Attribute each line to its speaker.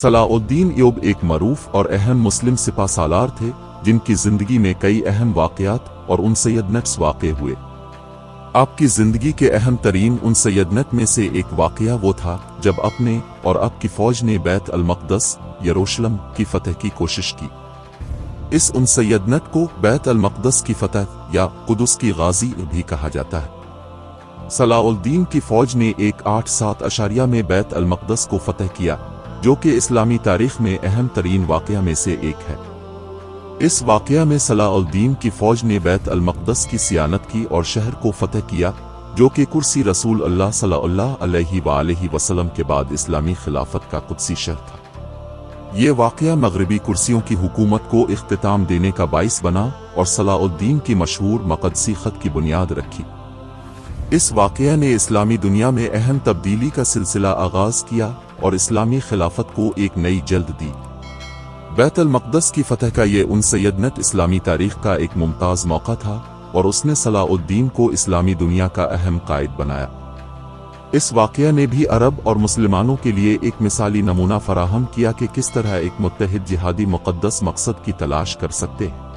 Speaker 1: सलाउद्दीन अय्यूब एक मरूफ और अहम मुस्लिम सिपा सालार थे जिनकी जिंदगी में कई अहम वाक़यात और उनसैयदनट्स वाक़े हुए। आपकी जिंदगी के अहम तरीन उनसैयदनट में से एक वाक़या वो था जब अपने और आपकी फौज ने बैत अल मक़दस यरूशलेम की फतह की कोशिश की। इस उनसैयदनट को बैत अल मक़दस की फतह या कुदस की गाजी भी कहा जाता है। सलाउद्दीन की फौज ने 187 में बैत अल मक़दस को फतह किया, जो कि इस्लामी तारीख में अहम तरीन वाक़या में से एक है। इस वाक़या में सलाउद्दीन की फौज ने बैत अल मक़दस की सियानत की और शहर को फतह किया, जो कि कुर्सी रसूल अल्लाह सल्लल्लाहु अलैहि वसल्लम के बाद इस्लामी खिलाफत का कुदसी शहर था। ये वाक़या मगरबी कुर्सियों की हुकूमत को इख्तिताम देने का बाइस बना और सलाउद्दीन की मशहूर मक़दसी ख़त की बुनियाद रखी। इस वाक़या ने इस्लामी दुनिया में अहम तब्दीली का सिलसिला आगाज़ किया और इस्लामी खिलाफत को एक नई जल्द दी। बैत अल मक़दस की फतह का ये उनसैयदनट इस्लामी तारीख का एक मुमताज़ मौका था और उसने सलाउद्दीन को इस्लामी दुनिया का अहम कायद बनाया। इस वाक़या ने भी अरब और मुसलमानों के लिए एक मिसाली नमूना फराहम किया कि किस तरह एक मुत्तहिद जिहादी मुक़द्दस मकसद की तलाश कर सकते हैं।